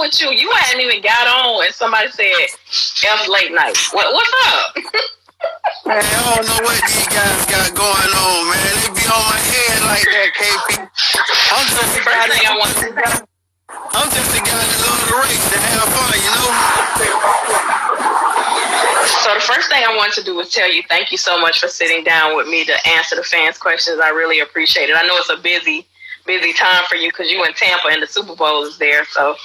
with you? You hadn't even got on, and somebody said F late night. What's up? Man, I don't know what these guys got going on, man. They be on my head like that, KP. I'm just a guy that loves the race to have fun, you know? So the first thing I want to do is tell you thank you so much for sitting down with me to answer the fans' questions. I really appreciate it. I know it's a busy time for you because you in Tampa and the Super Bowl is there, so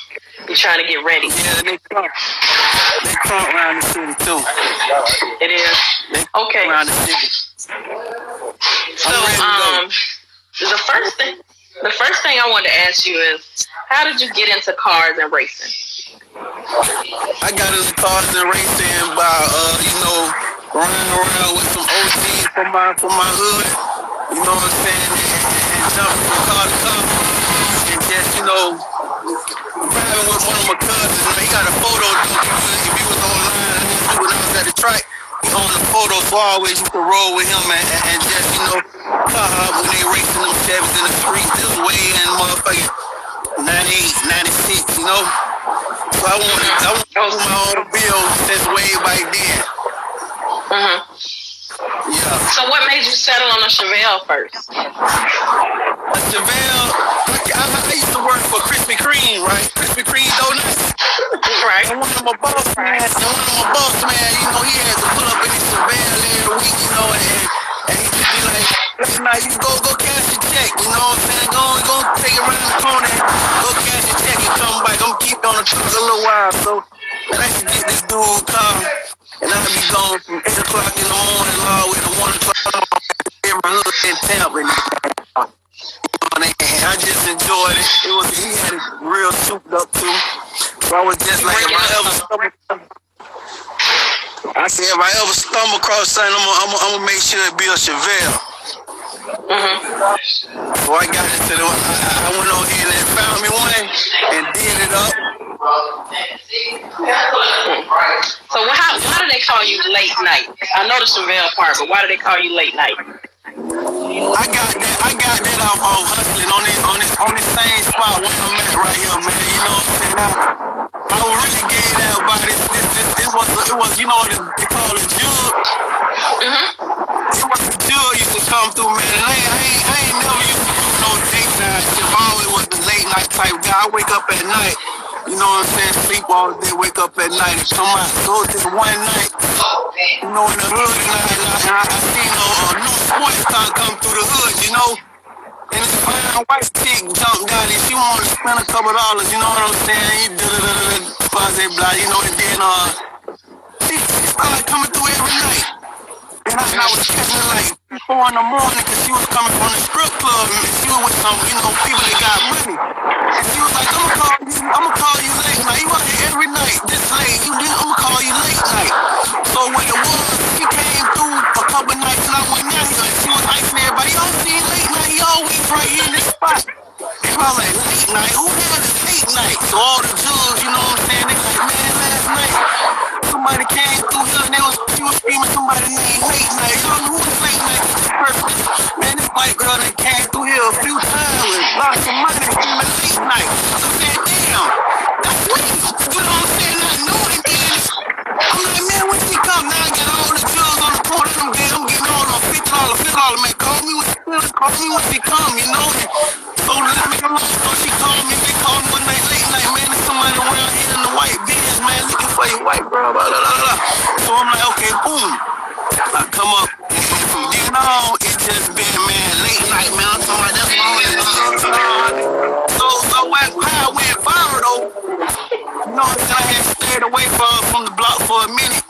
you're trying to get ready. Yeah, they come around the city too. It is. Okay. Around the city. So the first thing I want to ask you is, how did you get into cars and racing? I got into cars and racing by running around with some OCs from my hood. You know what I'm saying? And jumping from car to car. And just, driving with one of my cousins. He got a photo. If he was online, when I was at the track, he on the photo, so I always used to roll with him and just, car when they racing them Chevys in the streets. This was way in motherfucking 98, 96, So I wanted to do my own bill since way back then. Yeah. So what made you settle on a Chevell first? A Chevell, I used to work for Krispy Kreme, right? Krispy Kreme donuts. Right. And one of my boss man, he had to pull up in his Chevell every week, and he just be like, last night you go cash your check, you know what I'm saying? Go take it around the corner and go cash your check and come back. I'm keep on the truck a little while, so and I used to get this dude car, and I'd be gone from 8 o'clock in the morning all the way to 1 o'clock in my hood in Tampa. And I just enjoyed it. He had it real souped up too. So I was just like, if I ever stumble across something, I'm gonna make sure it be a Chevelle. So I got into the. I went on here and found me one and did it up. So why do they call you late night? I know the Chevelle part, but why do they call you late night? I got that off on hustling on this same spot where I'm at right here, man. You know what I'm saying? I really gave that about it. It was they call it jug. It was the jug used to come through, man. And I ain't never used to do no daytime shit. I always was the late night type guy. I wake up at night. You know what I'm saying? Sleep all day, wake up at night and come out. So this one night, in the hood, and I seen a new sports car come through the hood, and this fine white chick jumped down and she wanted to spend a couple $, you know what I'm saying? Blah, and then she started coming through every night. And I was catching her like 4 in the morning because she was coming from the strip club and she was with some, people that got money. And she was like, I'm gonna call you late night. You out here every night, this late. I'm gonna call you late night. So what it was, she came through a couple nights and I went down here and she was asking everybody, y'all see late night? He always right here in this spot. And I was like, late night? Who the hell is late night? So all the jugs, you know what I'm saying? They like, man, last night somebody came through here and she was screaming somebody named Late Night. You don't know who the Late Night person. Man, this white girl that came through here a few times with lots of money and screaming Late Night. I said, damn, that's sweet. You know what I'm saying? I knew it then. I'm like, man, when she come? Now I got all the jugs on the corner. I'm getting all the $50, man. Call me when she come, So let me come on. So she called me. They called me one night, late night, man. There's somebody around here in the white Benz, man, looking for your white girl, blah, blah, blah, blah. So I'm like, okay, boom. I come up. And from then on, it just been, man, late night, man. I'm talking about that's all it is. So how I went viral, though, I had stayed away from the block for a minute.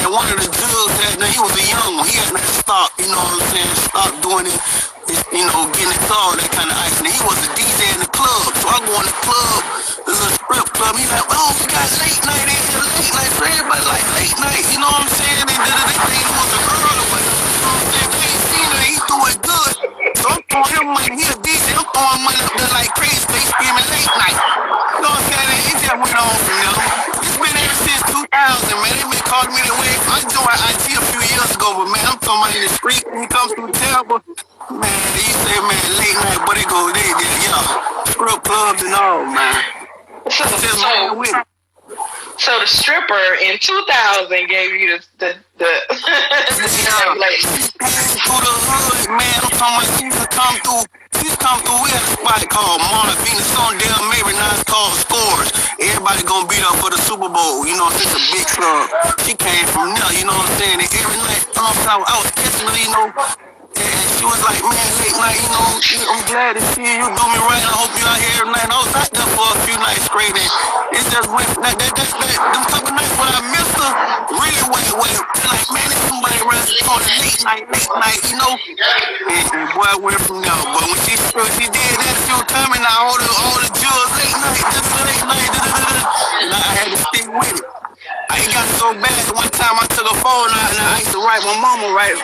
And one of the dudes, he was a young one. He had to stop, stop doing it. Getting into all that kind of ice. And he was a DJ in the club. So I go in the club, there's a strip club. He's like, oh, we got late night in here, late night. So everybody like late night, you know what I'm saying? And they think he was a girl or whatever. You know what I'm saying? We ain't seen her, he doing good. So I'm throwing him money. He a DJ, I'm throwing money up there like crazy. They screaming late night. You know what I'm saying? And it just went on from there. It's been ever since 2000, man. They been calling me the way. I joined IT a few years ago, but man, I'm talking about in the street when he comes through Tampa. Man, they say, man, late night, but they go, yeah, strip clubs and all, man. So the stripper in 2000 gave you the like through the hood, man. I'm talking about she used to come through. We had a spot called Montevina, Sondale, maybe now it's called Scores. Everybody gonna beat up for the Super Bowl, you know, it's a big club. She came from there, you know what I'm saying? And every night, I was kissing her, you know. And she was like, man, late night, you know, I'm glad to see you. Do me right. I hope you out here every night. And I was out there for a few nights straight. And it just went, them couple nights when I missed her, really went, like, man, there's somebody around the corner, late night, you know. And boy, I went from there. But when she did that, she was coming out, all the jewels, late night, and I had to stick with it. I ain't got so bad. One time I took a phone out and I used to write my mama right.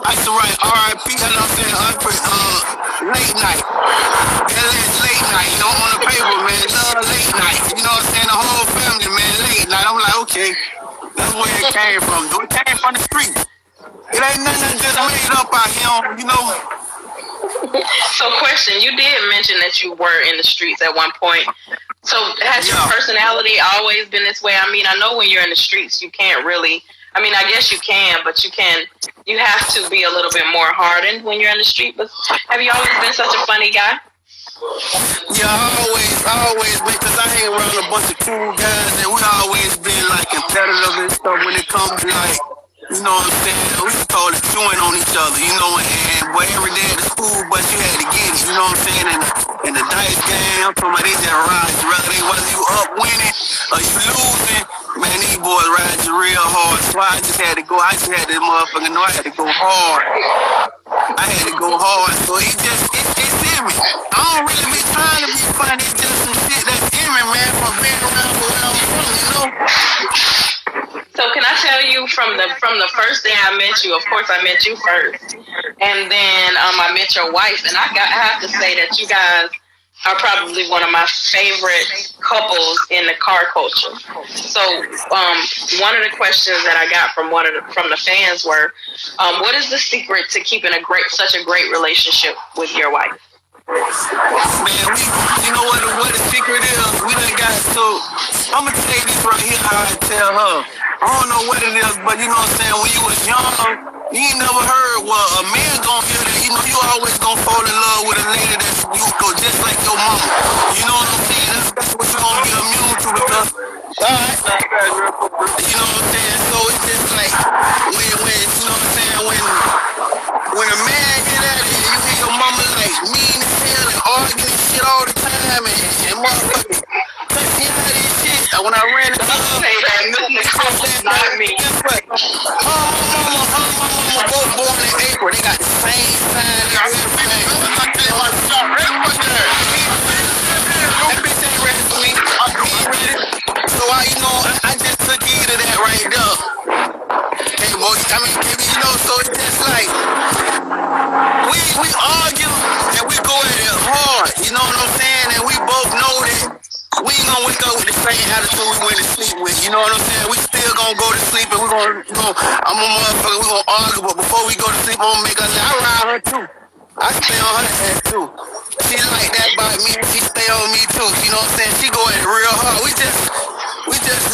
I used to write R.I.P. and I'm saying late night. Late night, you know, on the paper, man. Late night. You know what I'm saying? The whole family, man, late night. I'm like, okay, that's where it came from. It came from the street. It ain't nothing just made up out here, you know. So question, you did mention that you were in the streets at one point. So has your personality always been this way? I mean, I know when you're in the streets, you can't really, I mean, I guess you can, but you have to be a little bit more hardened when you're in the street. But have you always been such a funny guy? Yeah, I always been, because I hang around a bunch of cool guys, and we always been like competitive and stuff when it comes to like, you know what I'm saying? We used to call it chewing on each other, you know, and boy, every day at the school, but you had to get it, you know what I'm saying? And the dice game, I'm talking about these that rides, whether you up winning or you losing, man, these boys ride you real hard. So I just had to go, this motherfucker know I had to go hard. So it's in me. I don't really be trying to be funny, it's just some shit that's in me, man, from being around where I'm from, you know? So can I tell you from the first day I met you, of course I met you first, and then I met your wife, and I have to say that you guys are probably one of my favorite couples in the car culture. So one of the questions that I got from the fans were, what is the secret to keeping such a great relationship with your wife? Man, you know what the secret is? We done got so, I'm going to tell you this right here how I tell her. I don't know what it is, but you know what I'm saying, when you was young, you ain't never heard, well, a man gonna hear that, you know, you always gonna fall in love with a lady that's you go just like your mama. You know what I'm saying? That's what you're gonna be immune to because, you know what I'm saying? So it's just like, when you know what I'm saying, when a man get at it, you hear your mama like mean as hell and arguing and shit all the time and motherfuckers. When I ran into her, not me. Her mama both born in April. They got the same sign. That bitch ain't ready for me. I'm ready. So I just took heed of that right there. Hey, boy, you know, so it's just like we argue and we go at it hard. You know what I'm saying? And we both know that. We ain't gonna wake up with the same attitude we went to sleep with, you know what I'm saying? We still gonna go to sleep and I'm a motherfucker, we gonna argue, but before we go to sleep, I'm gonna make her say, I ride her too. I stay on her ass too. She like that about me, she stay on me too, you know what I'm saying? She go at it real hard. We just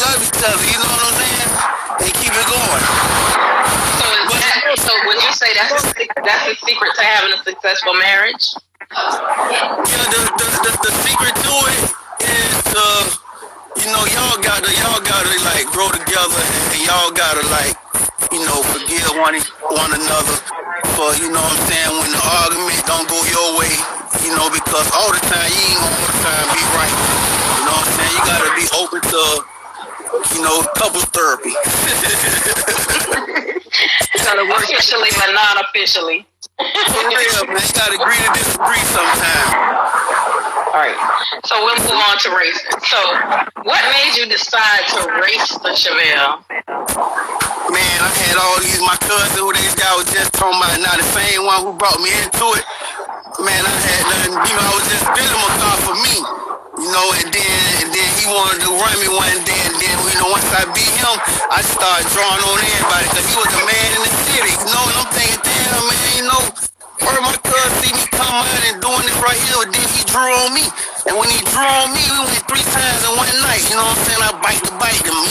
love each other, you know what I'm saying? And keep it going. So would you say that's the secret to having a successful marriage? Yeah, the secret to it is you know, y'all gotta like grow together and y'all gotta like, you know, forgive one another for, you know what I'm saying, when the argument don't go your way, you know, because all the time you ain't gonna all the time be right. You know what I'm saying? You gotta be open to, you know, couples therapy. Officially but non-officially. Yeah, man, you gotta agree to disagree sometimes. All right, so we'll move on to racing. So, what made you decide to race the Chevell? Man, I had all these, my cousin who this guy was just talking about, now the same one who brought me into it. Man, I had nothing, you know, I was just building my car for me, you know, and then he wanted to run me one day, and then, you know, once I beat him, I started drawing on everybody, because he was a man in the city, you know, and I'm thinking, damn, man, you know, First, my cousin see me come out and doing this right here, then he drew on me. And when he drew on me, we went 3 times in one night. You know what I'm saying? I bite him. You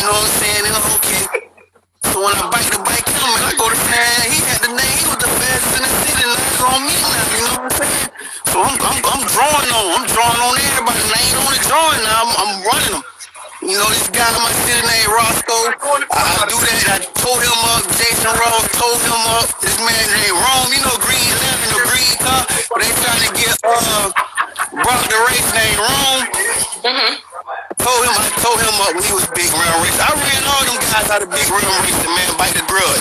know what I'm saying? And I'm okay. So when I bite him, I go to town. He had the name. He was the fastest in the city. And that's on me now. You know what I'm saying? So I'm drawing on. I'm drawing on everybody. And I ain't only drawing now. I'm running them. You know, this guy in my city named Roscoe, I do that. I told him up. Jason Ross told him up. This man named Rome, you know, Green Lantern, the green car. They trying to get Brock the race named Rome. I told him up when he was big rim racer. I ran all them guys out of big rim racing, man, by the grudge.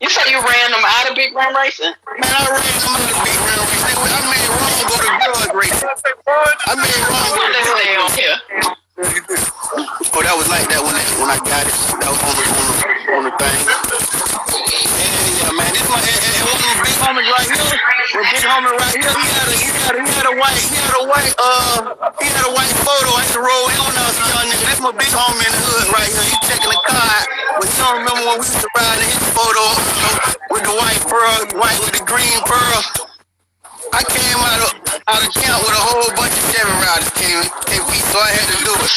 You said you ran them out of big rim racing? Man, I ran them out of big rim racing. I made Rome go to grudge racing. I made Rome go to grudge racing. Oh, that was like that when I got it. That was on the thing. Yeah, man. This one, and one of the big homies right here. The big homie right here. He had a white photo. I used to roll him when I was a young nigga. This my big homie in the hood right here. He checking the car out. But you don't remember when we used to ride in his photo with the white pearl, white with the green pearl. I came out of camp with a whole bunch of Chevy riders came so I had to do it.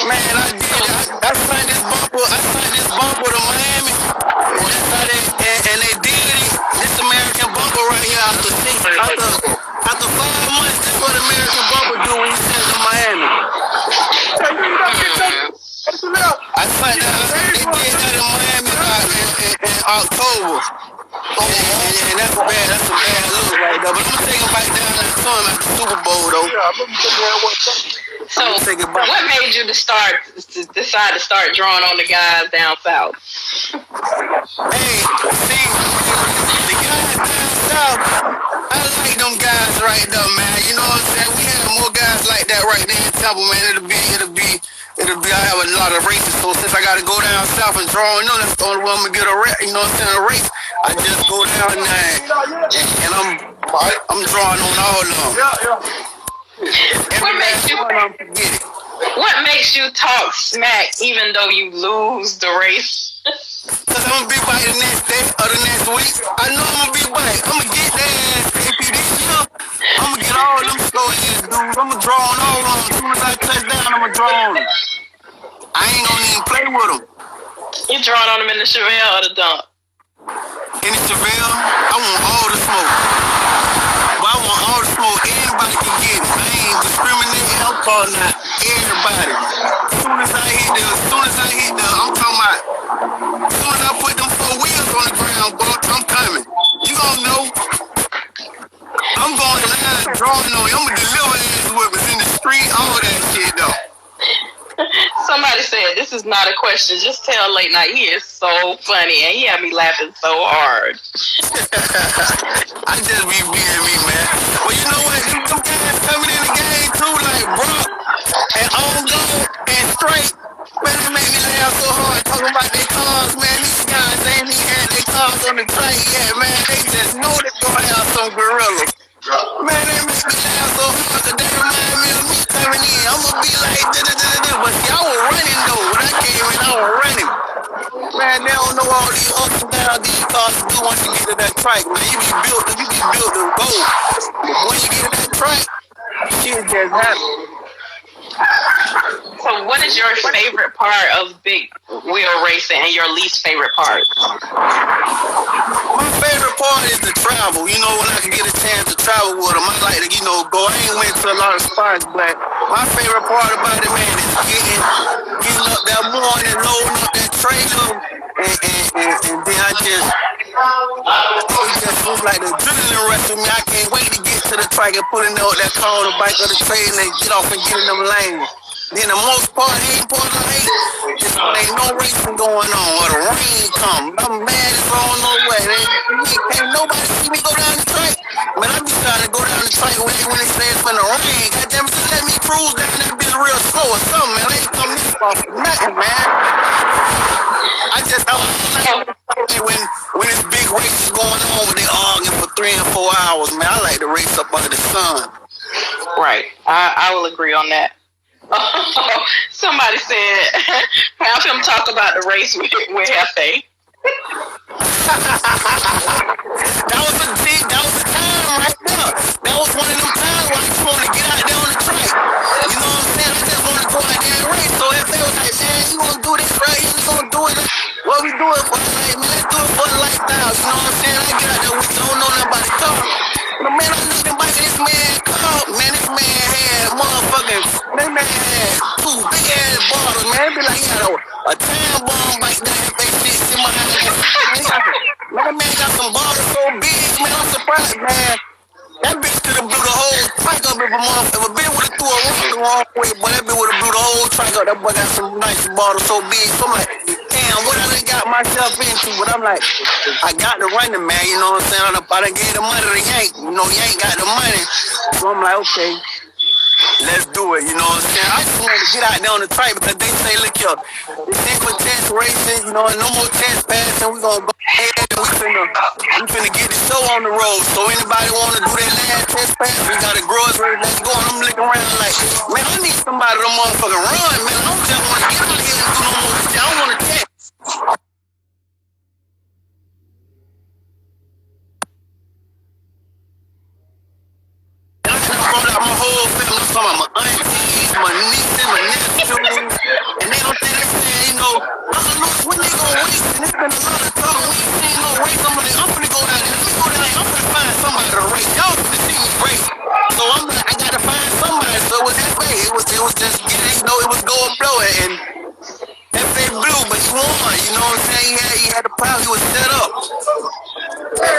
Man, I did it. I signed this bumper to Miami. And they did it. This American bumper right here after 5 months, this is what American bumper do when you send to Miami. I signed that. They did that in Miami in October. And that's bad. That's a bad look right there. But I'm gonna take him back down there soon at the Super Bowl though. So, what made you decide to start drawing on the guys down south? Hey, see, the guys down south, I like them guys right there, man. You know what I'm saying? We have more guys like that right there in Temple, man. It'll be. I have a lot of races, so since I gotta go down south and draw, you know, that's the only one to get a race. You know what I'm saying? A race. I just go down there and I'm drawing on all of them. What makes you talk smack even though you lose the race? Cause I'm gonna be by the next day or the next week. I know I'm gonna be by. I'm gonna get their ass APD. I'm gonna get all them slow ass dudes. I'm gonna draw on all of them. As soon as I touch down, I'm gonna draw on them. I ain't gonna even play with them. You drawing on them in the Chevell or the dump? In the Chevell, I want all the smoke. But I want all the smoke. Anybody can get it. I ain't discriminating. I'm calling out everybody. As soon as I hit the, I'm talking about. As soon as I put them 4 wheels on the ground, boy, I'm coming. You gon' know. I'm going to line drawing on you. I'm gonna deliver ass whippers in the street, all that shit though. Somebody said this is not a question. Just tell Late Night he is so funny and he had me laughing so hard. I just be being me, man. Well, you know what? Them guys coming in the game too, like Brock and Ongo and Straight. Man, they make me laugh so hard talking about their cars, man. These guys ain't even had their cars on the track yet, man. They just know they're gonna have some gorillas. Man, they make me laugh so hard that they remind me of me coming in. I'm gonna be like, but y'all were running though. When I came in, I was running. Man, they don't know all these ups and downs these cars do once you get to that track, man. You get built to go. But when you get to that track, shit just happens. So what is your favorite part of big wheel racing and your least favorite part? My favorite part is the travel. You know, when I can get a chance to travel with them, I like to, go. I ain't went to a lot of spots, but my favorite part about it, man, is getting up that morning, loading up that trailer, and then it just feels like the adrenaline rush of me. I can't wait to get to the track and put in that car on the bike or the trailer and get off and get in them lanes. Then the most part, ain't part I hate is when ain't no racing going on or the rain come. I'm mad as all no way. Can't nobody see me go down the track. Man, I be trying to go down the track when they say it's gonna rain. Goddamn it, just let me cruise down that bitch real slow or something, man. I ain't coming this far for nothing, man. I just when it's big races going on, when they arguing for 3 and 4 hours, man, I like to race up under the sun. Right. I will agree on that. Somebody said, have him talk about the race with Hefe. That was a time right there. That was one of them times where I just wanted to get out there on the track. You know what I'm saying? I just wanted to go out there and race. So if they was like, man, you want to do this right here, you gonna do it. What we do it for? Like, man, let's do it for the lifestyle. You know what I'm saying? I get out there with don't know nothing about the car. But man, I'm looking back at this man car. Man, this man had motherfucking, this man had 2 big ass bottles, man. It be like he had a time bomb like that. They shit in my hand. Man, got some bottles so big, man. I'm surprised, man. That bitch could have blew the whole track up if a motherfucker. If a bitch would have threw a rock the wrong way, but that bitch would have blew the whole track up. That boy got some nice bottles so big. So I'm like, damn, what I done got myself into? But I'm like, I got the running, man. You know what I'm saying? I done gave the money to Yank. You know, Yank got the money. So I'm like, okay. Let's do it, you know what I'm saying? I just wanted to get out there on the track because they say, look here, this ain't for test racing, you know, no more test passing. We gonna go ahead and we finna get the show on the road. So anybody wanna do that last test pass, we got a grocery, let's go. And I'm looking around like, man, I need somebody to motherfucking run, man. I don't just wanna get out here and do no more shit. I don't wanna test. My whole family, some of my aunties, my nieces, my nephews, and they don't think they're saying, you know, I don't know when they gonna race, and it's been a lot of talk, we ain't no race. I'm like, I'm finna go down there, let's go down there, I'm finna find somebody to race. Y'all finna see me race. So I'm like, I gotta find somebody. So it was that way. It was just, you know, it was go and blow it, and that thing blew, but he won, you know what I'm saying? He had the power, he was set up.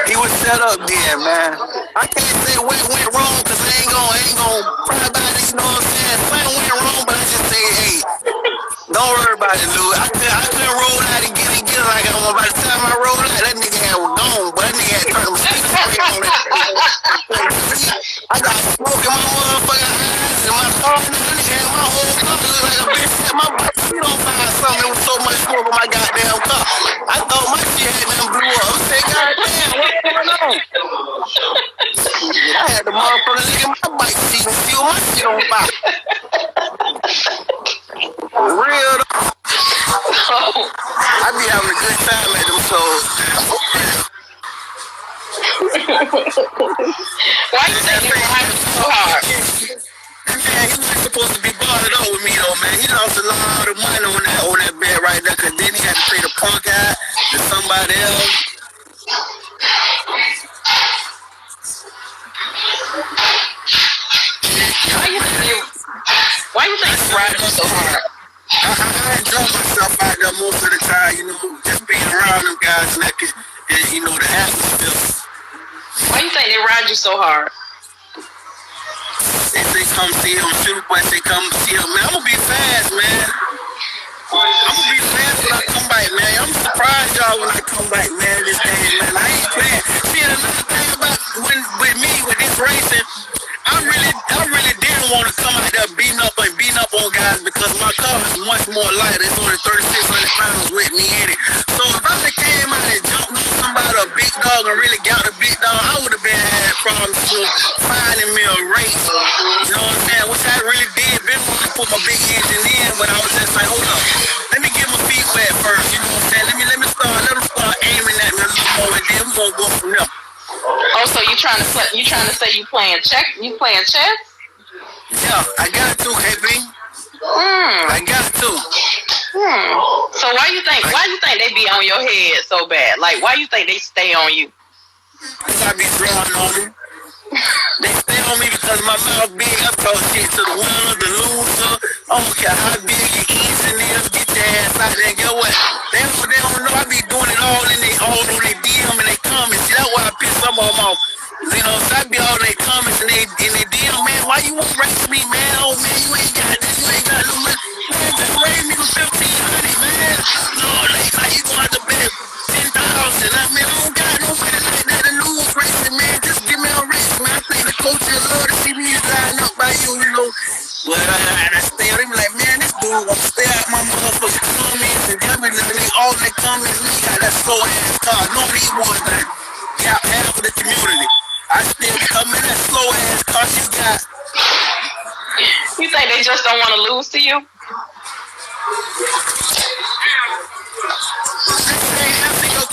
He was set up there, man. I can't say what went wrong because I ain't gonna cry about it, you know what I'm saying? Something went wrong, but I just say, hey, don't worry about it, Lou. I couldn't roll out and get like I want. By the time I rolled out, that nigga had gone, but that nigga had turned the speaker spray on that. I got smoke in my motherfucking eyes and my car, and that nigga had my whole car look like a bitch set my bike. You don't find something, there was so much smoke on my goddamn car. I thought my shit had done blew up. I said, goddamn, what's going on? I had the motherfucker look at my bike seat and steal my shit on fire. Real though. I be having a good time at them shows. Why you think they ride so hard? Man, he was supposed to be bothered up with me though, man. He lost a lot of money on that bet right there, cause then he had to pay the punk out to somebody else. Why you think you ride so hard? I enjoy myself out there most of the time, you know, just being around them guys and you know, the atmosphere. Why you think they ride you so hard? They say come see him, shoot boy say come see him. Man, I'm gonna be fast, man. I'm gonna be fast when I come back, man. I'm surprised y'all when I come back, man, this day, man. I ain't playing. See, another thing about with this racing, I really didn't want to come out there beating up on guys because my car is much more lighter. It's only 3,600 pounds with me in it. So if I came out and jumped on somebody, a big dog, and really got a big dog, I would have had problems finding me a race. You know what I'm saying? Which I really did. Been wanting to put my big engine in, but I was just like, hold up, let me get my feet wet first. You know what I'm saying? Let them start aiming at me a little more, and then we're gonna go from there. Oh, so you trying to say you playing chess? Yeah, I got to, KB. I got to. So why you think they be on your head so bad? Like, why you think they stay on you? I be throwing on them. They stay on me because my mouth big. I talk shit to the winner, the loser. I don't care how big your easing is. Get your ass out there and get what? They don't know I be doing it all in they DM and they comments. See, that's why I piss some of them off. You know, so I be all in they comments and they DM, man, why you won't race me, man? Oh, man, you ain't got this, you ain't got no money. Man, just raise me to 1,500, man. No, like you gonna have to bet 10,000. I mean, I don't got no money like that to lose racing, man. Just give me a race, man. I think the coach will love to see me line up by you, you know. But I stay out, they be like, man, this dude won't stay out my motherfucking comments and all they comments, we got that slow ass car. Nobody wants that. Got half of the community. I still come in that slow ass car she got. You think they just don't want to lose to you? After your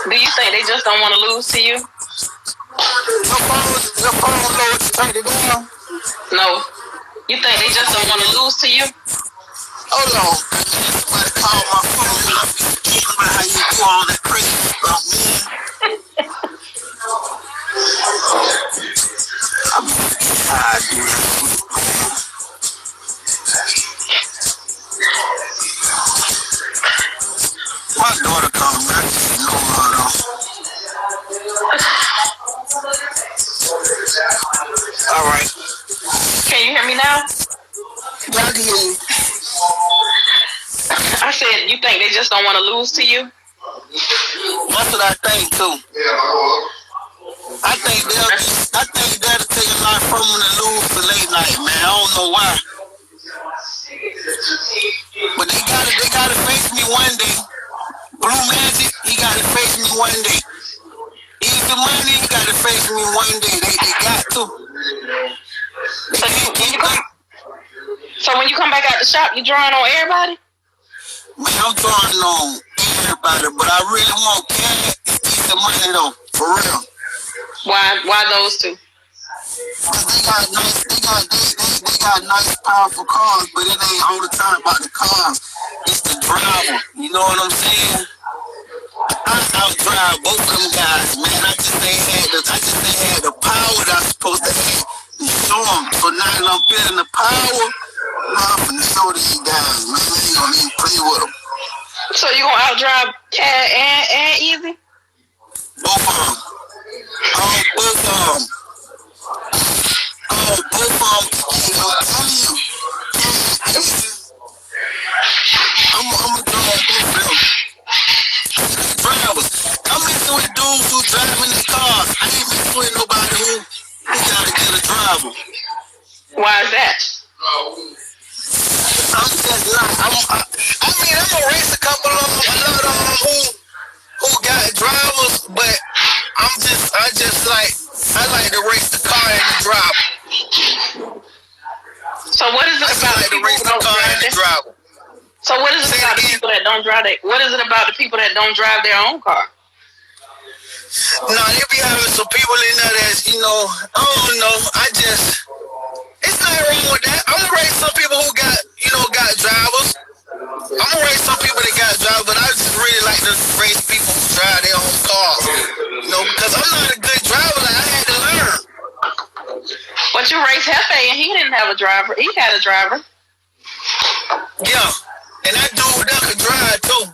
Do you think they just don't want to lose to you? Your phone low, turn it down. No. You think they just don't want to lose to you? Hold on. Somebody call my phone. I'm forgetting about how you do all that crazy stuff, man. I'm tired, dude. My daughter called me. I just know her though. All right. Can you hear me now? Yeah, I can hear you. I said, you think they just don't want to lose to you? That's what I think too. I think that'll take a lot from them to lose to late night, man. I don't know why. But they gotta face me one day. Blue Magic, he gotta face me one day. Easy Money, he gotta face me one day. They got to. So when you come back out the shop, you drawing on everybody? Man, I'm drawing on everybody, but I really want Cat and Easy Money though, for real. Why those two? They got nice, powerful cars, but it ain't all the time about the cars. It's the driver. You know what I'm saying? I outdrive both of them guys, man. I just ain't had the power that I'm supposed to have to show them. So now that I'm feeling the power, I'm finna show these guys, man. They ain't gonna even play with them. So you gonna outdrive Cat and Easy? Both of them. Both of them. I'm telling you. I'm gonna drive both of them. Drivers. I'm messing with dudes who driving their cars. I ain't messing with nobody who gotta get a driver. Why is that? I'm just like, I'm gonna race a couple of them, a lot of them who got drivers, but I like to race the car and the driver. So what is it about the people that don't drive the driver? So what is it about the people that don't drive what is it about the people that don't drive their own car? No, they be having some people in there that's, I don't know. It's nothing wrong with that. I'm gonna race some people who got drivers. I'm gonna race some people that got drivers, but I just really like to race people who drive their own cars. Because I'm not a good driver. Like, I had to learn. But you raced Hefe and he didn't have a driver. He had a driver. Yeah. And that dude that could drive too.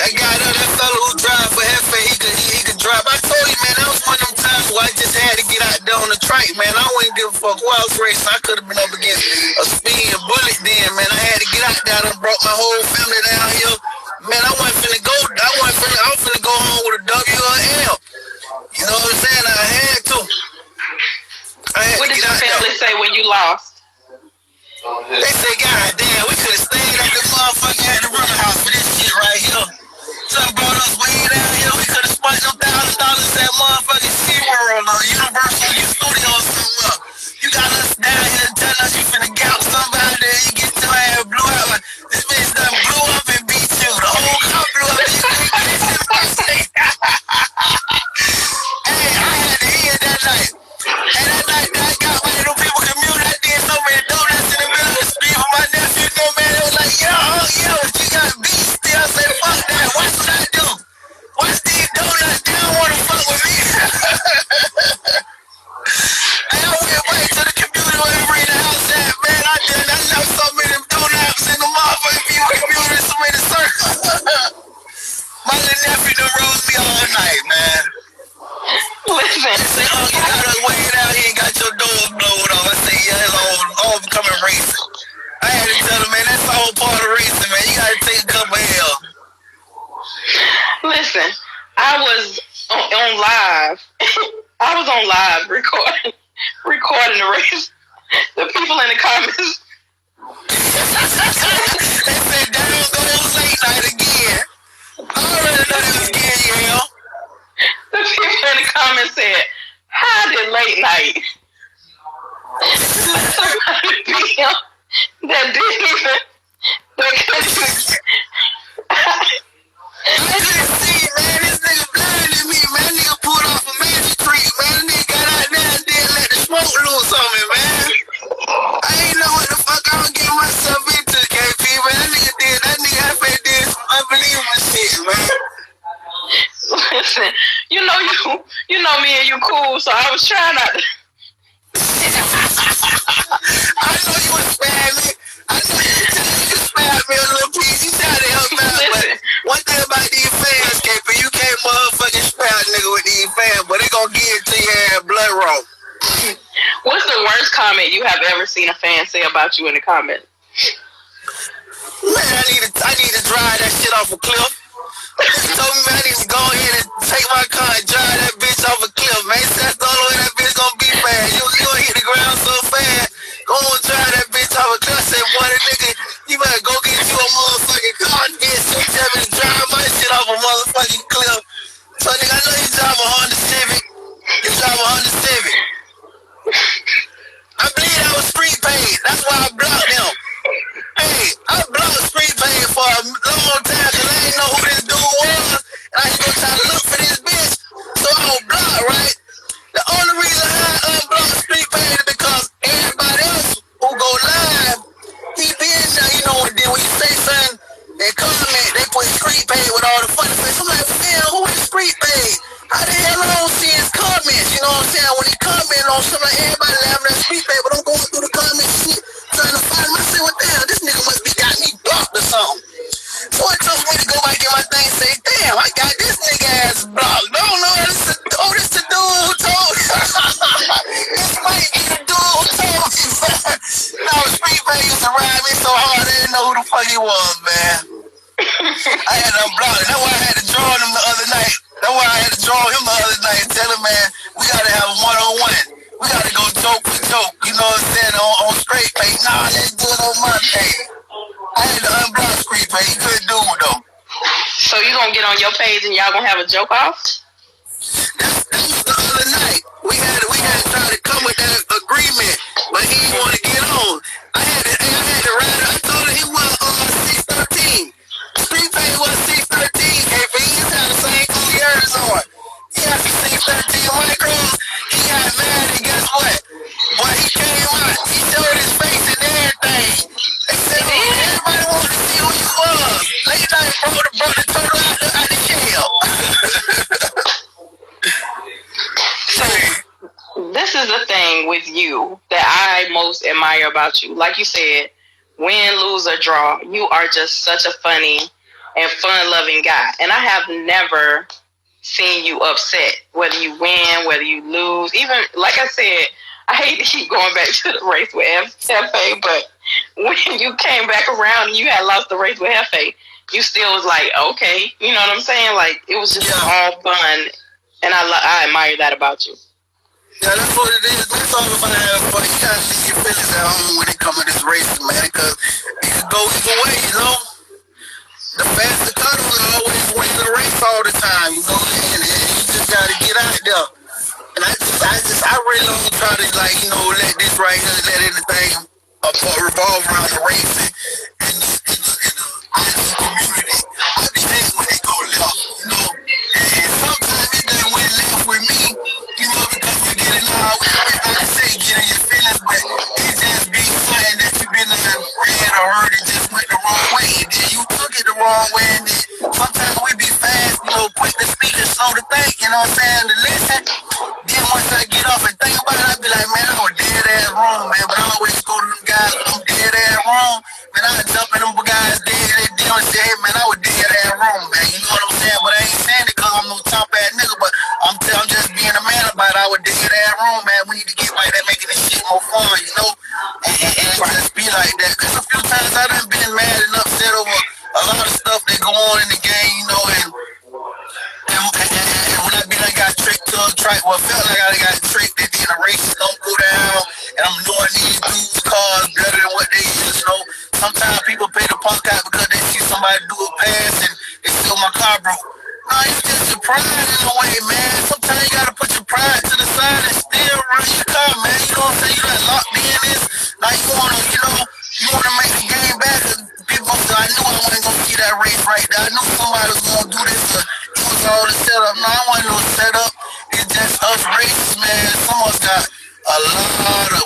That guy there, that fella who drive for Hefe, he could drive. I told you, man, that was one of them times where I just had to get out there on the track, man. I wouldn't give a fuck who I was racing. I could have been up against a speeding bullet then, man. I had to get out there and brought my whole family down here. Man, I was finna go home with a W or an L. You know what I'm saying? I had to. What did your family say when you lost? They say, God damn, we could have stayed at the motherfucker at the runner house for this shit right here. Something brought us way down here. We could have spent them $1,000 at motherfucking SeaWorld or Universal Studios somewhere. You got us down here telling us you finna gouge somebody there. You get your ass blew out. This bitch done blew up and beat you. The whole car blew up and you. Hey, I had to hear that night. And that night, I got one of them people commute. I did so many donuts in the middle of the street for my nephew. Man, it was like, yo, you got beat still. I said, fuck that. Watch what I do. Watch these donuts. They don't want to fuck with me. And I went back to the computer where we bring the house at. Man, I left so many donuts in the motherfucking computer in so many circles. My little nephew done rose me all night, man. Listen. Say, oh, you got us way down here and got your doors blown off. I say, yeah, it's all becoming racing. I had to tell him, man, that's all part of racing, man. You got to take a couple L. Listen, I was on live. I was on live recording the race. The people in the comments. They said, damn, goes late night again. I already know it was again, yeah. The people in the comments said, how did late night let somebody beat him that didn't even, that couldn't even, couldn't see, man. This nigga blinded me, man. That nigga pulled off a magic trick, man. That nigga got out there and then let the smoke loose on me, man. I ain't know what the fuck I was getting myself into, KP, man. That nigga did some unbelievable shit, man. Listen, you know me and you cool, so I was trying not to. I know you was spamming. I know you spamming me a little piece. You tried to help me out, but one thing about these fans, KP, you can't motherfucking spam nigga with these fans, but they gonna get it to your ass blood raw. What's the worst comment you have ever seen a fan say about you in the comments? Man, I need to drive that shit off a cliff. He told me, man, I need to go ahead and take my car and drive that bitch off a cliff, man. That's the only way that bitch gonna be fast. You gonna hit the ground so fast. Go on, drive that bitch off a cliff. I said, boy, that nigga, you better go get you a motherfucking car and get some tell me to drive my shit off a motherfucking cliff. So, nigga, I know you drive a Honda Civic. You drive a Honda Civic. I believe that was street paid. That's why I blocked him. Hey, I blocked street paid for a long time because I didn't know who this dude was. And I was going to try to look for this bitch. So I was blocked, right? The only reason I unblocked street paid is because everybody else who go live, he been there, you know, and then when you say something, they comment, they put street paid with all the funny face. I'm like, damn, who is street paid? How the hell I don't see his comments? You know what I'm saying? When he comment on something, like everybody laughing at street paid, but I'm going through the comments shit, trying to find him. I say, what the hell? This nigga must be got me blocked or something. So it took me to go back and get my thing and say, damn, I got this nigga ass blocked. No, this the dude who told me. This might be the dude who told me, man. No, street paid used to ride me so hard, I didn't know who the fuck he was, man. I had to unblock him. That's why I had to draw him the other night. That's why I had to draw him the other night and tell him, man, we got to have a one-on-one. We got to go joke for joke, you know what I'm saying, on straight pay. Nah, let's do it on my pay. I had to unblock street pay. He couldn't do it, though. So you going to get on your page and y'all going to have a joke off? That was the other night. We had to try to come with that agreement, but he didn't want to get on. I had to ride. I told him he was 613. Street pay was 613, KP. He had the same years on. He had the 613 micros. He got mad, and guess what? Boy, he came out. He showed his face and everything. They said, everybody wanted to see who you was. LateNite brought the turtle out the jail. This is the thing with you that I most admire about you. Like you said, win, lose, or draw, you are just such a funny and fun-loving guy. And I have never seen you upset, whether you win, whether you lose. Even, like I said, I hate to keep going back to the race with Hefe, but when you came back around and you had lost the race with Hefe, you still was like, okay, you know what I'm saying? Like, it was just all fun, and I admire that about you. Yeah, that's what it is. That's all about having fun. You gotta leave your feelings at home when it comes to this racing, man, because it can go either way, you know? The faster cutters are always winning the race all the time, you know? And you just gotta get out there. And I really don't try to, like, you know, let this right here, let anything revolve around the racing and the community. I be hating when they go left, you know? And sometimes it done went left with me, you know, because we get in our, like I say, get in your feelings, but it just be something that you been read or heard and just went the wrong way. And then you took it the wrong way, and then sometimes we be fast, you know, quick to speak and slow to think, you know what I'm saying, to listen. Then once I get off and think about it, I be like, man, I was dead ass wrong, man, but I always go to them guys, I'm dead ass wrong, man, I jump in them guys dead, they deal and say,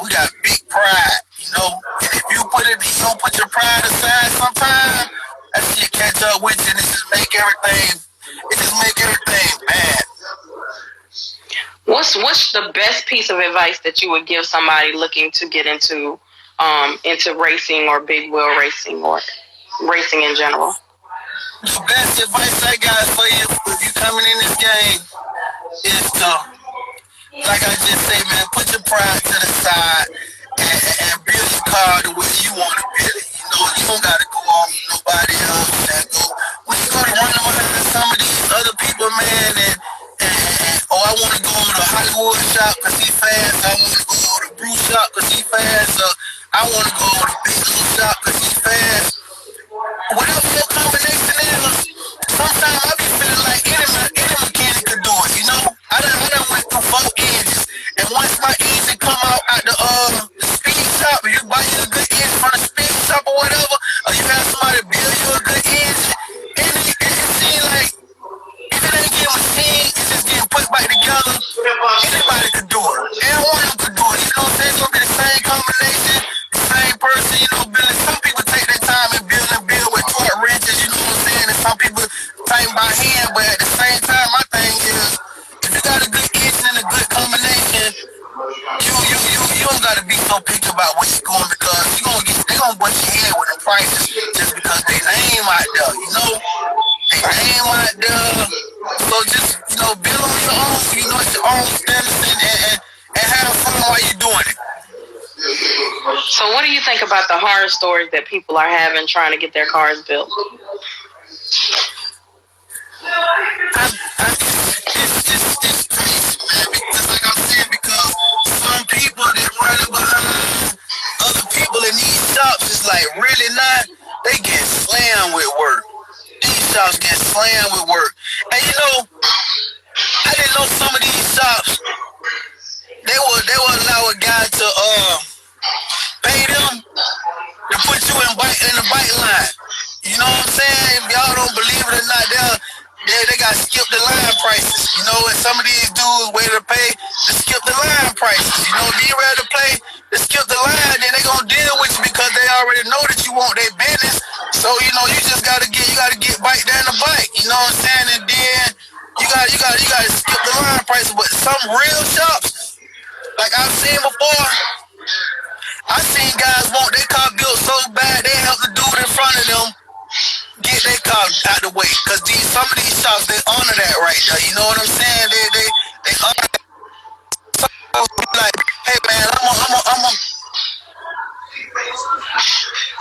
we got big pride, you know. And if you don't put your pride aside sometimes, that shit catch up with you and it just make everything bad. What's the best piece of advice that you would give somebody looking to get into racing or big wheel racing or racing in general? The best advice I got for you if you coming in this game is to, like I just say, man, put your pride to the side and build your car the way you want to build it. You know, you don't got to go on with nobody else. When you go to run behind some of these other people, man, and I want to go to the Hollywood shop because he fast. I want to go to the Bruce shop because he fast. I want to go to the Big Little shop because he fast. Whatever your combination is, sometimes I be feeling like any mechanic could do it, you know? I done went through 4 engines, and once my engine come out the speed shop, you buy you a good engine from the speed shop or whatever, or you have somebody build you a good engine, and it seems like if it ain't getting machined, it's just getting put back together. Anybody could do it. Anyone could do it. You know what I'm saying? It's gonna be the same combination, the same person, you know, building. Some people take their time and build with torque wrenches, you know what I'm saying? And some people tighten by hand, but at the same time, my thing is, if you got a good engine and a good combination, you don't gotta be so picky about where you're going because they gonna bust your head with the prices just because they name out there, you know? They name out there. So just, you know, build on your own, you know, your own standards and have fun while you're doing it. So what do you think about the horror stories that people are having trying to get their cars built? It's crazy, man, because like I'm saying, because some people that running behind other people in these shops is like really not, they get slammed with work. These shops get slammed with work. And you know, I didn't know some of these shops, they will allow a guy to pay them to put you in the bike line. You know what I'm saying? If y'all don't believe it or not, they got skip the line prices. You know, and some of these dudes ready to pay to skip the line prices. You know, be ready to play to skip the line, then they gonna deal with you because they already know that you want their business. So you know, you just gotta get bike down the bike. You know what I'm saying? And then you gotta skip the line prices. But some real shops, like I've seen before, I seen guys want their car built so bad they help the dude in front of them get their car out the way. Cause some of these shops, they honor that right there. You know what I'm saying? They honor that. So like, hey man, I'm a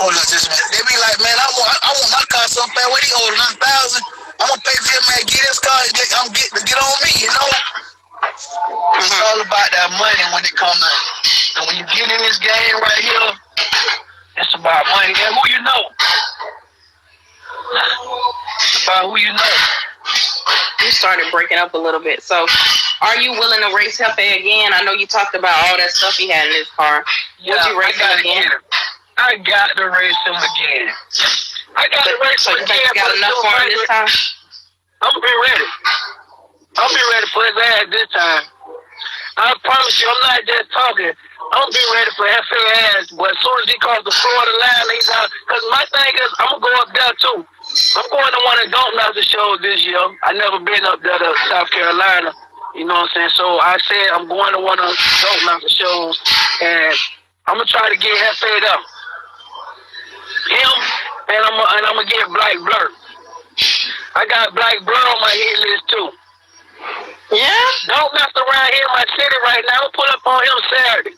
hold on just a minute. They be like, man, I want my car so bad. What he owed 1,000? I'm gonna pay for him, man, get his car and get on me, you know? It's all about that money when it comes in. And when you get in this game right here, it's about money and who you know. It's about who you know. You started breaking up a little bit. So, are you willing to race Hefe again? I know you talked about all that stuff he had in his car. Yeah, Would you race him again? I got to race him again. I got to race him again. So you think you got enough for him this time? I'm going to be ready. I'll be ready for his ass this time. I promise you, I'm not just talking. I'm gonna be ready for Hefe ass, but as soon as he crossed the Florida line, he's out. Cause my thing is, I'm gonna go up there too. I'm going to one of the Don't Knock the shows this year. I never been up there to South Carolina. You know what I'm saying? So I said I'm going to one of the Don't Knock the shows, and I'm gonna try to get Hefe up. Him, and I'm gonna get Black Blur. I got Black Blur on my hit list too. Yeah? Don't mess around here in my city right now. I'll pull up on him Saturday.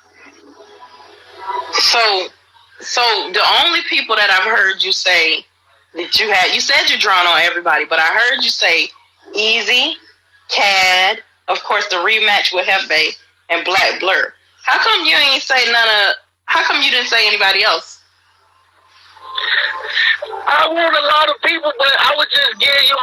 So the only people that I've heard you say that you said you're drawn on everybody, but I heard you say Easy, CAD, of course the rematch with Hefe, and Black Blur. How come you didn't say anybody else? I want a lot of people, but I would just give you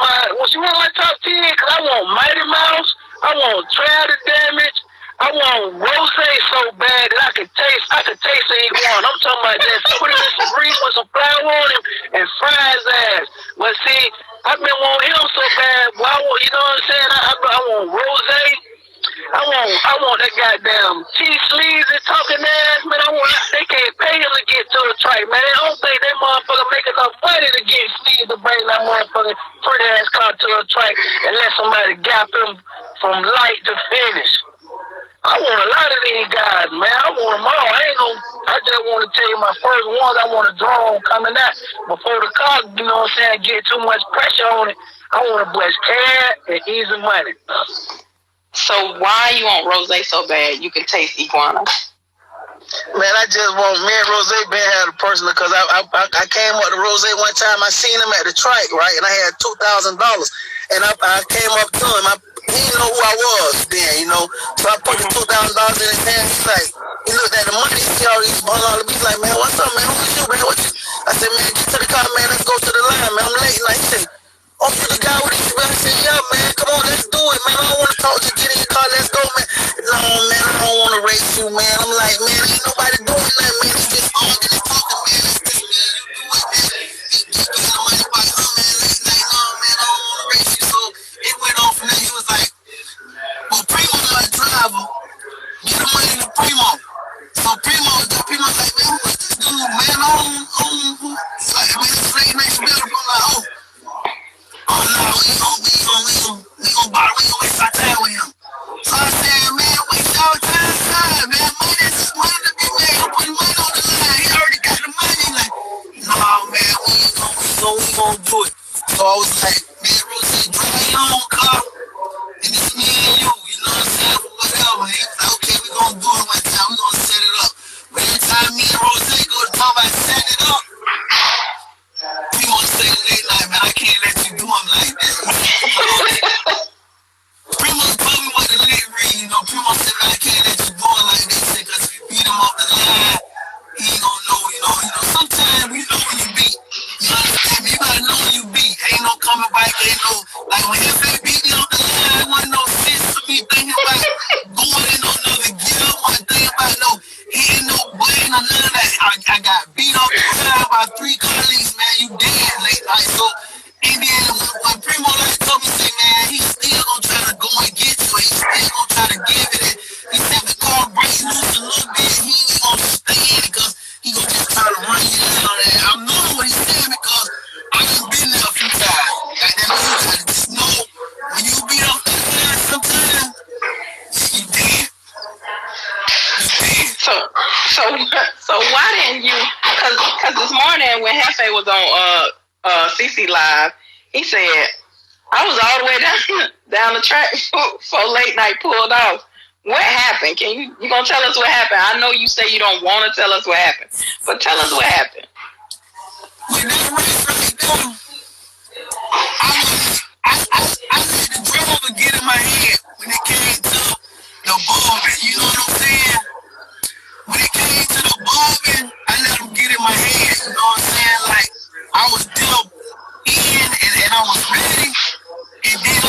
you want my top 10? Because I want Mighty Mouse, I want Trail the Damage, I want Rose so bad that I could taste the iguana. I'm talking about that. Somebody disagrees with some flour on him and fry his ass. But see, I've been wanting him so bad, boy, you know what I'm saying? I want Rose. I want that goddamn T Sleazy. this talking ass, man, they can't pay him to get to the track, man. They don't think that motherfucker make enough money to get Steve to bring that motherfucking pretty ass car to the track and let somebody gap him from light to finish. I want a lot of these guys, man. I want them all. I just want to tell you my first ones I want to draw on coming out before the car, you know what I'm saying, get too much pressure on it. I want to bless cash and easy money. So why you want rose so bad you can taste iguana? Man, I just want, me and Rose been had a personal, because I came up to Rose one time. I seen him at the track, right, and I had $2,000, and I came up to him. He didn't know who I was then, you know, so I put the $2,000 in his hand. He's like, he looked at the money, he see all these bundles. He's like, man, what's up, man? Who is you, man? I said, man, get to the car, man. Let's go to the line, man. I'm late. Like, he said, oh, you the guy with this, man? I said, yeah, man. Come on, let's do it, man. I don't want to talk. Just get in your car. Let's go, man. No, man, I don't want to race you, man. I'm like, man, ain't nobody doing that, man. It's just all this talking, man. It's just, man, you do it, man. He get the money back, oh, man, late night, no, man, I don't want to race you. So it went on from there. He was like, well, Primo not a driver. Get the money to Primo. So Primo's like, man, who is this dude, man? He's like, man, it's LateNite Chevell. I'm like, oh. Oh no, we gonna waste our time with him. So I said, man, waste our time, man. Money is money to be made. I'm putting money on the line. He already got the money. Like, no, man, we gonna do it. So I was like, man, Rose, drive your own car, and it's me and you. You know what I'm saying? Whatever. He was like, okay, we gonna do it one time. We gonna set it up. But every time me and Rose go to talk about setting it up, we gonna say late night, man. I can't let you do him like that. Primo told me what the lit read, you know. Primo said, man, I can't let you do him like this, because if you beat him off the line, he ain't gonna know, you know. Sometimes you know when you beat. You understand me? You gotta know when you beat. Ain't no coming back, ain't no, like when his baby beat me off the line, there wasn't no sense to me thinking about going in on another gear, wasn't thinking about no hitting no button or none of that. I got beat off the line by 3 colleagues, man. You dead late night. So, and then when Primo like told me, say, man, he's still gonna try to go and get you. He's still gonna try to give it. And he said the car breaks loose a little bit. He ain't gonna stay in it because he gonna just try to run you down. And I'm knowing what he's saying because I've been there a few times. Like that means you gotta just know when you beat off the line sometimes, you dead. So why didn't you? Because this morning when Hefe was on CC Live, he said I was all the way down the track before Late Night pulled off. What happened? You gonna tell us what happened? I know you say you don't want to tell us what happened, but tell us what happened. When that race really done, I let the driver get in my head when it came to the bulbing. You know what I'm saying? When it came to the bulbing, I let him get in my head. You know what I'm saying? Like I was still in and I was ready, and then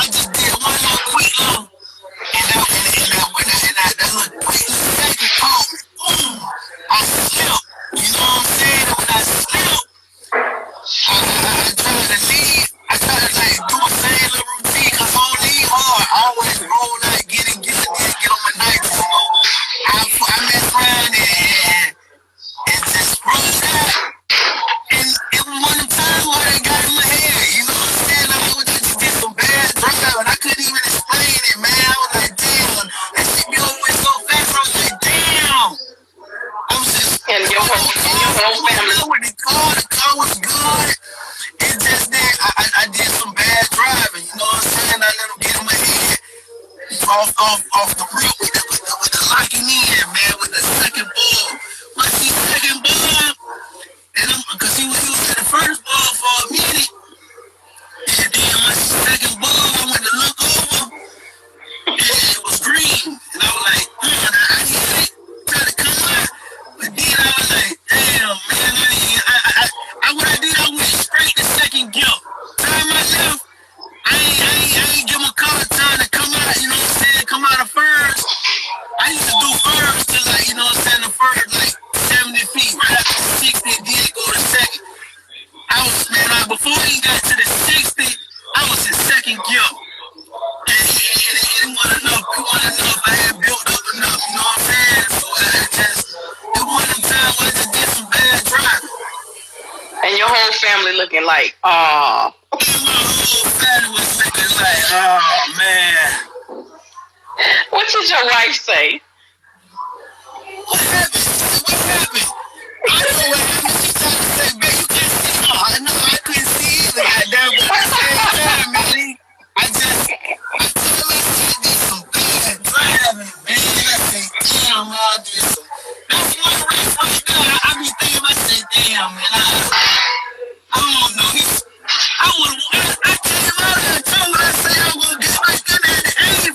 I just did one little quick little, and that little quick little second caught me. Boom! I slipped. You know what I'm saying? And when I slipped, I tried to leave. I tried to like do a same little routine because I don't leave hard. I always roll out, get on my night. You know, I mess around and just roll out. And it was one of the times where they got in my head. You know what I'm saying? I was just did some bad drive and I couldn't even explain it, man. I was like, damn, that shit be over with so fast. I was like, damn. I was just And your whole family. With the car was good. It's just that I did some bad driving. You know what I'm saying? I let him get in my head off the roof with the locking in, man, with the second ball. Once he second ball, and because he was at the first ball for a minute, and then once the second ball, I went to look over, and it was green, and I was like, I hit it, tried to come out, but then I was like, damn, man, what I did, I went straight to second gear. Time I left, I ain't give my car time to come out, you know what I'm saying, come out of first. I used to do first family looking like, oh. My whole family was looking like, oh man. What did your wife say? What happened? What happened? I know what happened. She tried to say, babe, you can't see. Oh, I know I couldn't see either. Goddamn, but at the same time, man, I told her I did some bad driving, man. I said, damn, I did some. That's one race right there. I be thinking, I said, damn, man. I don't know. I came out there and told her I said I was gonna get right there at the end.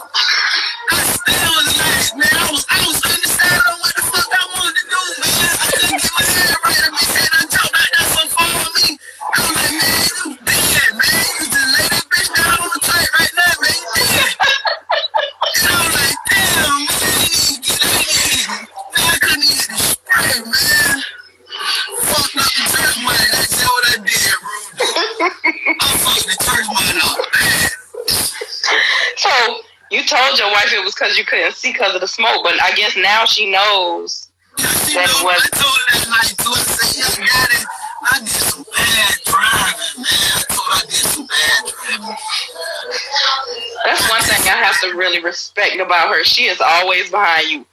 I still was like, man, I was undecided on what the fuck I wanted to do, man. I couldn't get my head right. I be saying I jumped out there so far on me. I was like, man, you dead, man. You just lay that bitch down on the track right now, man. You dead. And I was like, damn, man, you need to get out of here. Man, I couldn't even spray, man. Fucked up the church money. That's just what I did, bro. I fucked the church money up, man. So you told your wife it was because you couldn't see because of the smoke, but I guess now she knows. Yeah, she knows. I told her that night too. I said, yeah, daddy, I did some bad driving, man. I told her I did some bad driving. That's one thing I have to really respect about her. She is always behind you.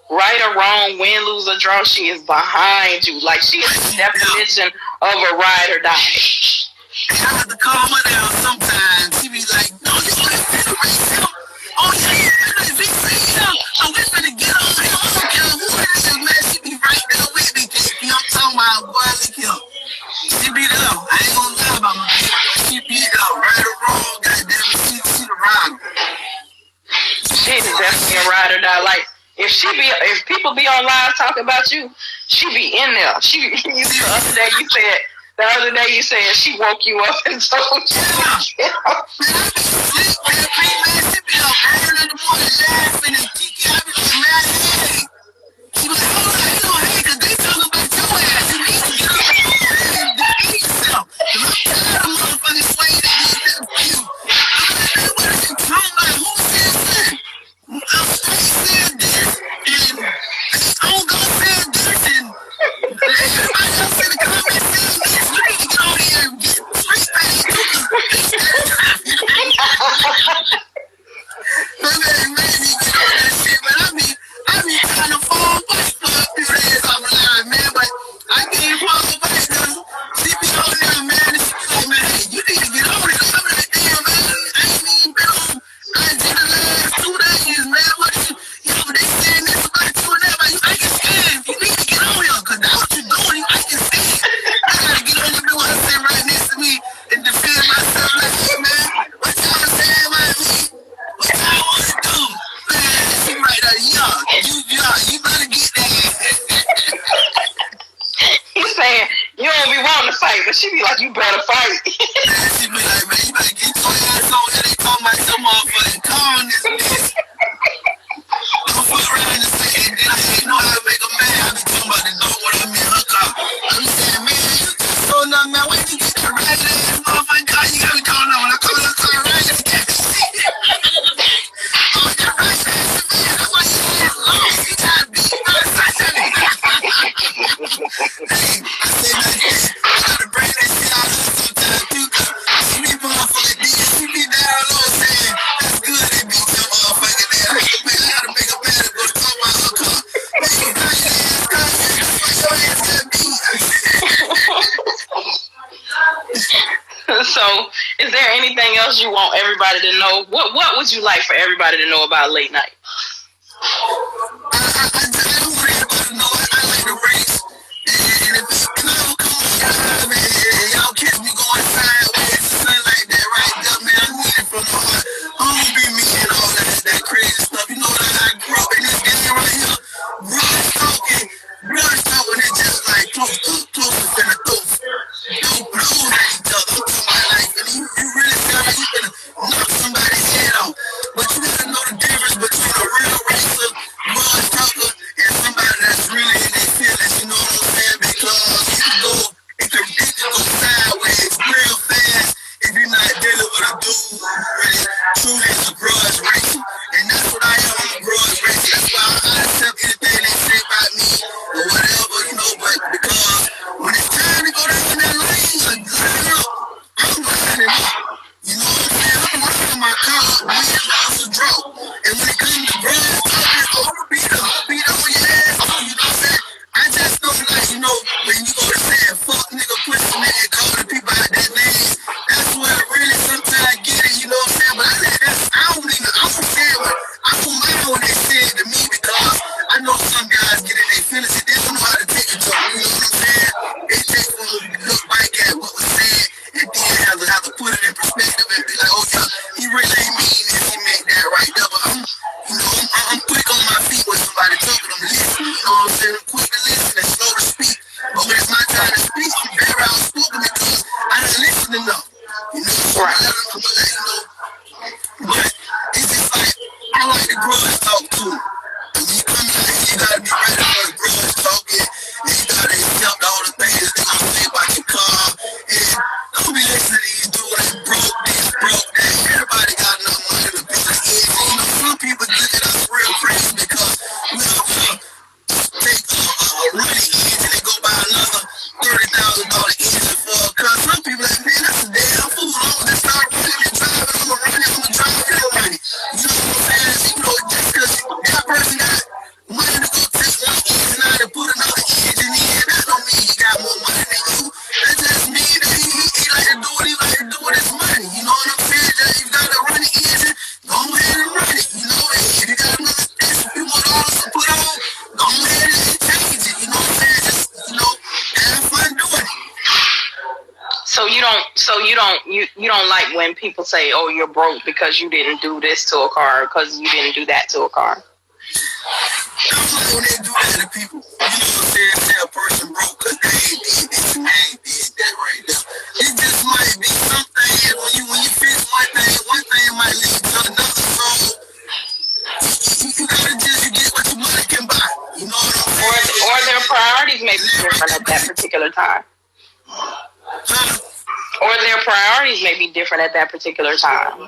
Right or wrong, win, lose, or draw, she is behind you. Like, she is the definition of a ride or die. And I have to calm her down sometimes. She be like, no, you want to race him? Oh, yeah, man, if he say him, I'm going to get on him. I don't care who it is, man. She be right there with me, KP. I'm talking about, boy, look here. She be there. I ain't going to lie about my bitch. She be there, right or wrong, goddamn. She the rider. She is definitely a ride or die. Like, if people be on live talking about you, she be in there. The other day you said she woke you up and told you. Yeah. She be up early in the morning laughing and kicking. I be like, man, hey. She be like, hold on, hey, because they talking about your ass. You need to get up and eat yourself. Because I'm tired of motherfucking swaying that these little few. I'm like, man, what are you talking about? Who said that? I'm saying this. And I'm going to say this. And everybody else in the comments saying this. You need to get on here and get free pay. I be trying to fall back for a few days off the line, man, but I can't fall back because she be on there, man, and she be like, man, hey, you need to get over it. I'm like, damn, man, I ain't even been on IG the last 2 days, man. What is you know, they saying this about you and that, but you understand. You need to get on here, because that's what you're doing. You understand. I gotta get on the door and sit right next to me and defend myself like, hey, man, what y'all saying about me? What y'all want to do? Man, she right there, you better get that. He's saying, you don't be wanting to fight, but she be like, you better fight. Man, she be like, man, you better get your ass on there. They talking about some motherfucking calmness, bitch. Don't fuck around and say, and then I ain't know how to make a man. I be talking about the dog when I'm in her car. I be saying, man, you just so nothing, man. When you get your ragged ass motherfucking car, you gotta call her. When I call her car ragged, you can't see it. Oh, that ragged ass, man, that's why you get long. You gotta be hey, I say that shit. I gotta bring that shit out of her sometimes too, cause she be motherfucking D. She be down low saying, that's good, they beat your motherfucking ass. Man, I gotta make a man to go talk about her car. Man, you got your ass car, that's why your ass got beat. So, is there anything else you want everybody to know? What would you like for everybody to know about Late Night? I don't want everybody to know. I like to race. And if you know, come on, y'all catch me going sideways or something like that right there, man. I need it from my heart. I don't be me and all that crazy stuff. You know that I grew up in this game right here. Brothers talking is just like close to the close. Don't blow at each other. I'm talking about like, you really feel like you can knock somebody's head off. But you gotta know the difference between feelings and they don't know how to take it to them. You know what I'm saying? They take them to look back at what was said and then have to put it in perspective and be like, oh yeah, he really ain't mean this, he meant that right there. But I'm quick on my feet when somebody talking, I'm listening, you know what I'm saying? I'm quick to listen and slow to speak. But when it's my time to speak, I'm very outspoken because I didn't listen enough. You know, so right. But it's just like, I like the grudge talk too. When you come in here, you gotta be ready for the grudge talking, and you gotta accept all the things they gonna say about your car. And don't be listening to these dudes that broke this, broke that. Everybody got enough money to build an engine. You know, some people look at us real crazy because we don't take a running engine and go buy another $30,000 engine for a car. Some people like, man, that's a damn fool. I'm gonna start running and driving. I'm gonna run it, I'm gonna drive it and run it. You know what I'm saying? You know, just because that person got money to go take one engine out and put another engine in, that don't mean he got more money than you. That just means that he like to do what he like to do with his money. You know what I'm saying? That if you got to run the engine, go ahead and run it. You know, and if you got another $50 to put on, go ahead and change it. You know what I'm saying? Just, you know, have fun doing it. You don't like when people say, "Oh, you're broke because you didn't do this to a car, because you didn't do that to a car." I don't like when they do that to people. You know what I'm saying? Say a person broke because they ain't did this and they ain't did that right there. It just might be something when you fix one thing might lead to another. So you gotta just get what your money can buy. You know what I'm saying? Or their priorities may be different at that particular time. Or their priorities may be different at that particular time.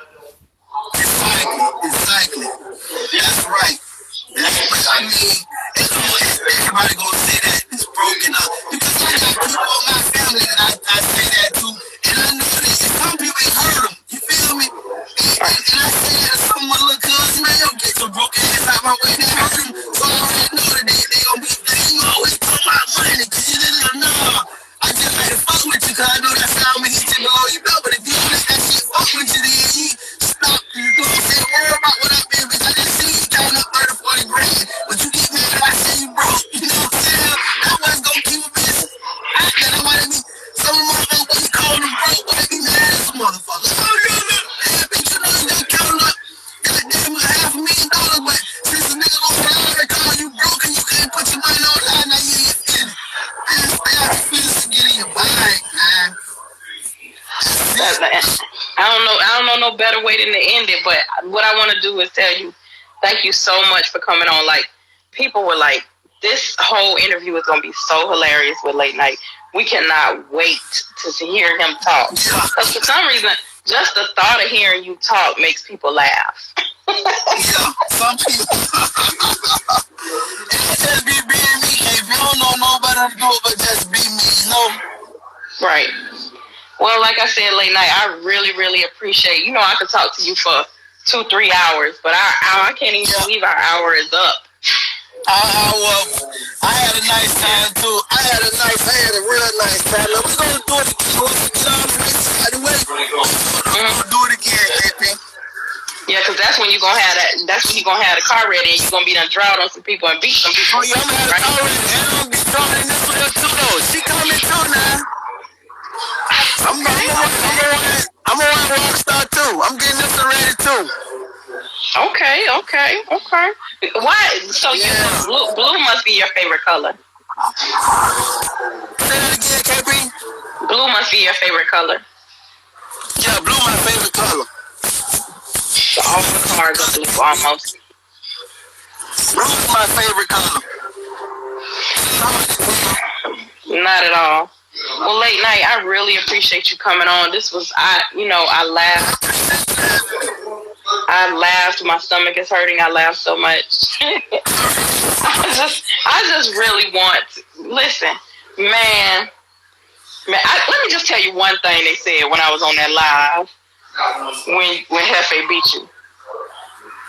Exactly. That's right. I mean, everybody gonna say that it's broken up. Because I got people in my family that I say that to, and I know that some people ain't heard them. You feel me? And I say that to someone, little cousin, man, don't get some broken ass out my way. They hurt them. So I already know that they gonna be, you always talk about money, because you didn't know. I just like to fuck with you, because I know that's how I'm hit you below you belt. But if you don't let that shit fuck with you, then you stop. You know what I'm saying? Worry about what I've been, because I just see you counting up 30, 40 grand. But you get mad that I say you broke. You know what I'm saying? That was gonna keep a busy. That's why they be, some of my folks, when you call them broke, but they be mad as a motherfucker. Oh, yeah, bitch, you know you done counting up $500,000, but since a nigga gonna fly and call you broke and you can't put your money on the line, now you ain't feeling it. Man, stay out of feelings to get in your bag, man. I don't know no better way than to end it, but what I want to do is tell you, thank you so much for coming on. Like, people were like, this whole interview is going to be so hilarious with Late Night. We cannot wait to hear him talk. Because for some reason, just the thought of hearing you talk makes people laugh. Yeah, some people. It just be being me. If you don't know nobody to do it, but just be me, you know? Right. Well, like I said, Late Night, I really, really appreciate, I could talk to you for 2-3 hours, but I can't even believe our hour is up. I had a nice time too. I had a real nice time. Now we're gonna do it again. Once we get all the races out of the way, we're gonna do it again, AP. Yeah, because that's when you're gonna have that. That's when you're gonna have the car ready, and you're gonna be done drought on some people and beat some people. Oh yeah, I'm gonna have the car ready, and I'm gonna be throwing this with her too, though. She coming too now. I'm gonna run Rockstar too. I'm getting this ready too. Okay. Why? So yeah. Blue must be your favorite color. Say that again, KP. Blue must be your favorite color. Yeah, blue my favorite color. So all the cars are blue, almost. Blue's my favorite color. Not at all. Well, Late Night, I really appreciate you coming on. This was, I laughed. My stomach is hurting. I laughed so much. I just really want, listen, man, let me just tell you one thing they said when I was on that live, when Hefe beat you.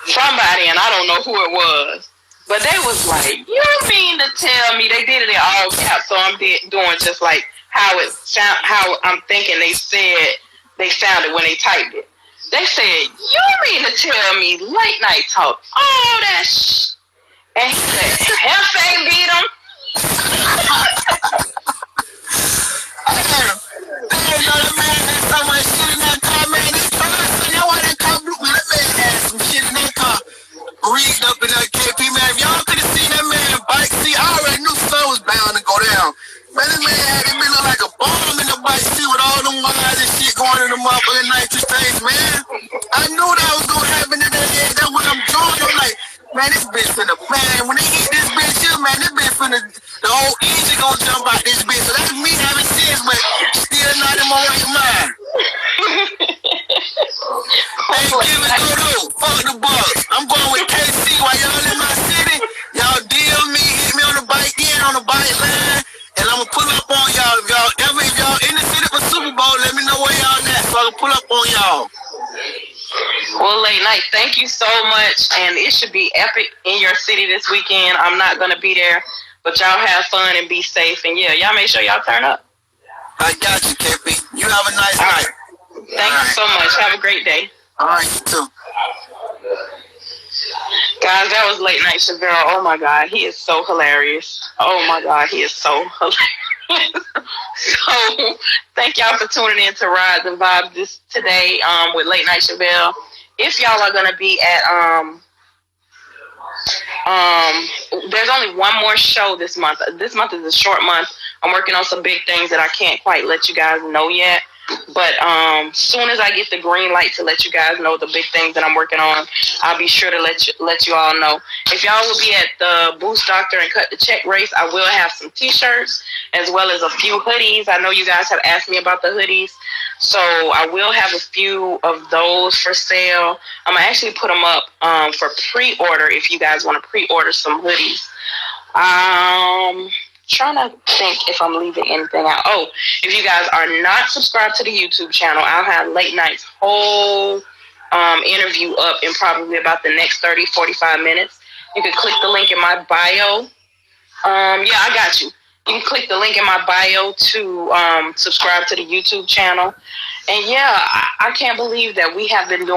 Somebody, and I don't know who it was, but they was like, you mean to tell me, they did it in all caps, so I'm doing just like how I'm thinking they sounded when they typed it. They said, you mean to tell me Late Night talk all that and he said, Hefe beat him? Man, this man had it look like a bomb in the bike seat with all them wires and shit going in the motherfucking nitrous tanks, man. I knew that was gonna happen today. That's what I'm doing. I'm like, man, this bitch finna, man, when they hit this bitch here, man, this bitch finna, the whole engine gonna jump out this bitch. So that's me having sense, but still not in my right mind. Hey, give it go. Fuck the Bucks. I'm going with KC while y'all in my city. Y'all DM me, hit me on the bike line, and I'm gonna pull up on y'all. If y'all in the city for Super Bowl, let me know where y'all at so I can pull up on y'all. Well, LateNite, thank you so much, and it should be epic in your city this weekend. I'm not gonna be there, but y'all have fun and be safe, and yeah, y'all make sure y'all turn up. I got you, KP. You have a nice night. Thank you so much. Have a great day. All right, you too. Guys, that was LateNite Chevell. Oh my God, he is so hilarious. Oh my God, he is so hilarious. So, thank y'all for tuning in to Rydes and Vybes today with LateNite Chevell. If y'all are gonna be at there's only one more show this month. This month is a short month. I'm working on some big things that I can't quite let you guys know yet. But soon as I get the green light to let you guys know the big things that I'm working on, I'll be sure to let you all know. If y'all will be at the Boost Doctor and Cut the Check race, I will have some t-shirts as well as a few hoodies. I know you guys have asked me about the hoodies, so I will have a few of those for sale. I'm going to actually put them up for pre-order if you guys want to pre-order some hoodies. Trying to think if I'm leaving anything out. Oh, if you guys are not subscribed to the YouTube channel, I'll have LateNite's whole interview up in probably about the next 30-45 minutes. You can click the link in my bio. Yeah, I got you. You can click the link in my bio to subscribe to the YouTube channel. And yeah, I can't believe that we have been doing